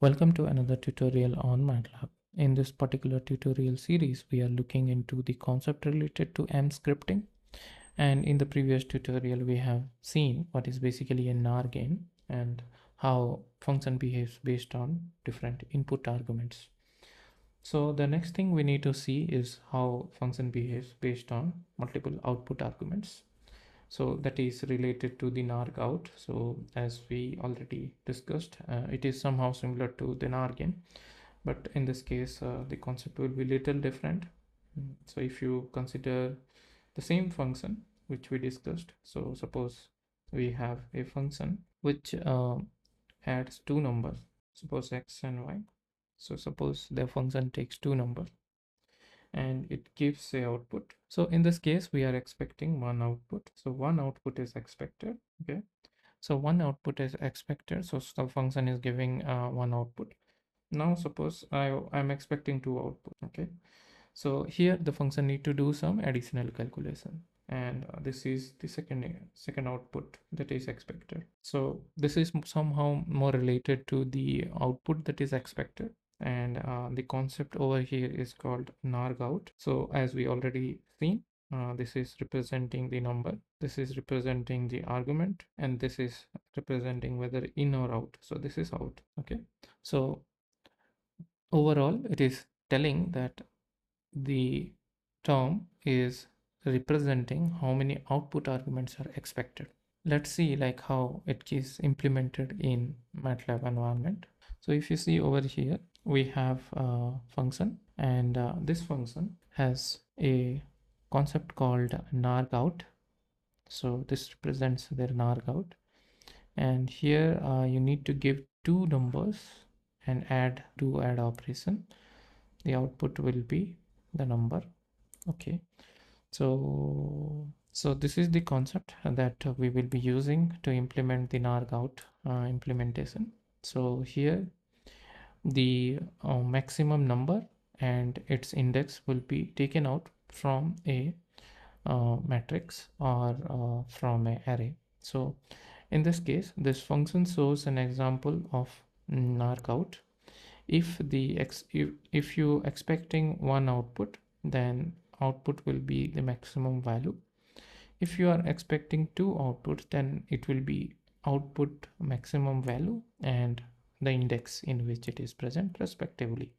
Welcome to another tutorial on Matlab. In this particular tutorial series, we are looking into the concept related to M scripting. And in the previous tutorial, we have seen what is basically a nargin and how function behaves based on different input arguments. So the next thing we need to see is how function behaves based on multiple output arguments. So that is related to the nargout. So as we already discussed, it is somehow similar to the nargin, but in this case the concept will be little different. So if you consider the same function which we discussed, so suppose we have a function which adds two numbers, suppose x and y. So suppose the function takes two numbers and it gives a output. So in this case we are expecting one output, so one output is expected. Okay, so one output is expected, so the function is giving one output. Now suppose I'm expecting two output. Okay, so here the function need to do some additional calculation, and this is the second output that is expected. So this is somehow more related to the output that is expected, and the concept over here is called nargout. So as we already seen, this is representing the number, this is representing the argument, and this is representing whether in or out. So this is out. Okay, so overall it is telling that the term is representing how many output arguments are expected. Let's see like how it is implemented in MATLAB environment. So if you see over here, we have a function, and this function has a concept called nargout. So this represents their nargout, and here you need to give two numbers and add operation. The output will be the number. Okay, so this is the concept that we will be using to implement the nargout implementation. So here the maximum number and its index will be taken out from a matrix or from an array. So in this case, this function shows an example of nargout. If you expecting one output, then output will be the maximum value. If you are expecting two outputs, then it will be output maximum value and the index in which it is present respectively.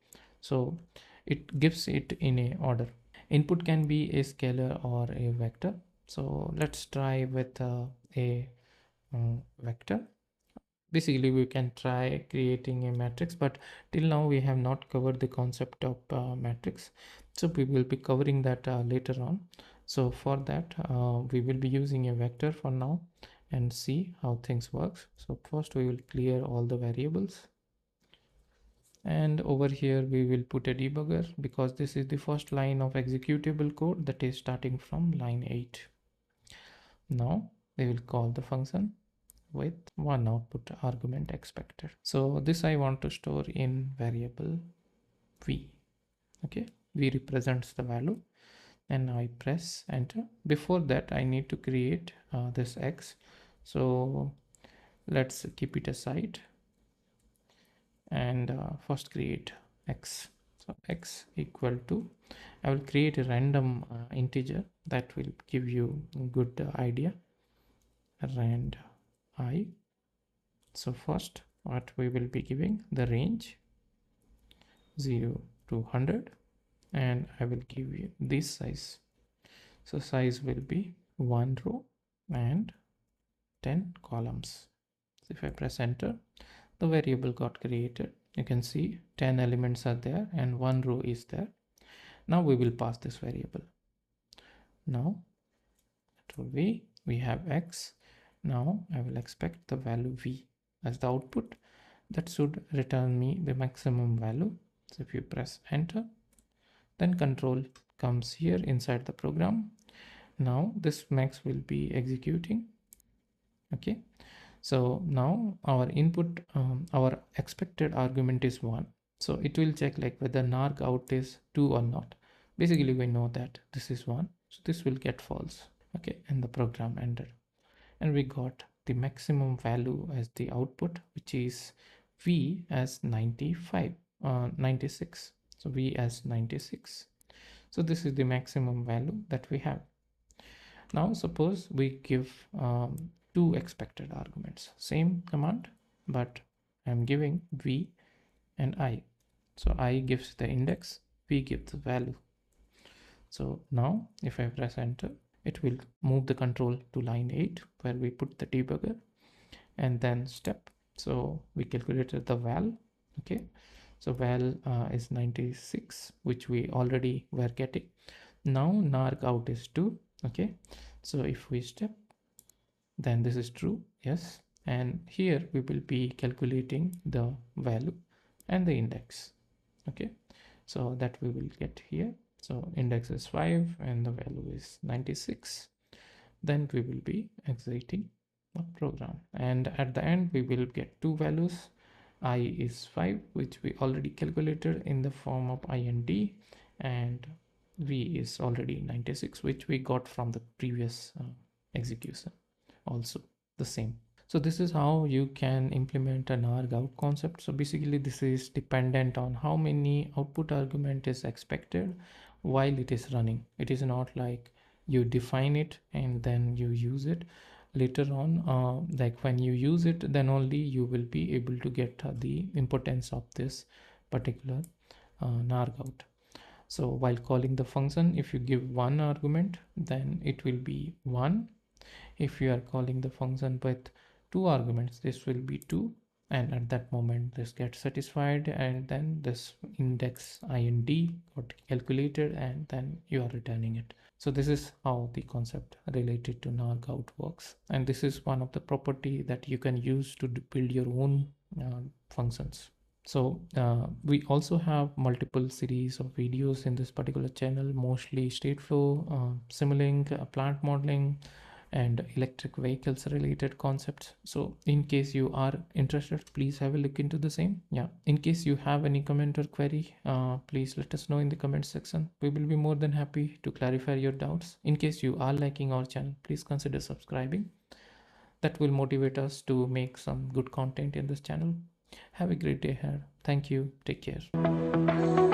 So it gives it in a order. Input can be a scalar or a vector. So let's try with a vector. Basically we can try creating a matrix, but till now we have not covered the concept of matrix, so we will be covering that later on. So for that we will be using a vector for now and see how things works. So first we will clear all the variables, and over here we will put a debugger because this is the first line of executable code that is starting from line 8. Now we will call the function with one output argument expected. So this I want to store in variable v. Okay, v represents the value, and I press enter. Before that I need to create this x. So let's keep it aside and first create x. So x equal to, I will create a random integer that will give you a good idea. Rand I. So first what we will be giving the range 0 to 100, and I will give you this size. So size will be 1 row and 10 columns. So if I press enter, the variable got created. You can see 10 elements are there and 1 row is there. Now we will pass this variable. Now it will be, we have x. Now I will expect the value v as the output. That should return me the maximum value. So if you press enter, then control comes here inside the program. Now this max will be executing. Okay, so now our input, our expected argument is 1. So it will check like whether narg out is 2 or not. Basically we know that this is 1, so this will get false. Okay, and the program ended, and we got the maximum value as the output, which is v as 95, 96. So v as 96. So this is the maximum value that we have. Now suppose we give two expected arguments, same command, but I'm giving v and I. So I gives the index, v gives the value. So now if I press enter, it will move the control to line 8 where we put the debugger and then step. So we calculated the val. Okay, so val is 96, which we already were getting. Now nargout is 2. Okay, so if we step, then this is true, yes, and here we will be calculating the value and the index. Okay, so that we will get here. So index is 5 and the value is 96. Then we will be exiting the program, and at the end we will get two values. I is 5, which we already calculated in the form of I and D, and v is already 96, which we got from the previous execution, also the same. So this is how you can implement an nargout concept. So basically this is dependent on how many output argument is expected while it is running. It is not like you define it and then you use it later on. Like when you use it, then only you will be able to get the importance of this particular nargout. So while calling the function, if you give one argument, then it will be 1. If you are calling the function with two arguments, this will be 2, and at that moment this gets satisfied, and then this index I and D got calculated, and then you are returning it. So this is how the concept related to nargout works, and this is one of the property that you can use to build your own functions. So we also have multiple series of videos in this particular channel, mostly state flow, Simulink, plant modeling, and electric vehicles related concepts. So in case you are interested, please have a look into the same. Yeah, in case you have any comment or query, please let us know in the comment section. We will be more than happy to clarify your doubts. In case you are liking our channel, please consider subscribing. That will motivate us to make some good content in this channel. Have a great day ahead. Thank you. Take care.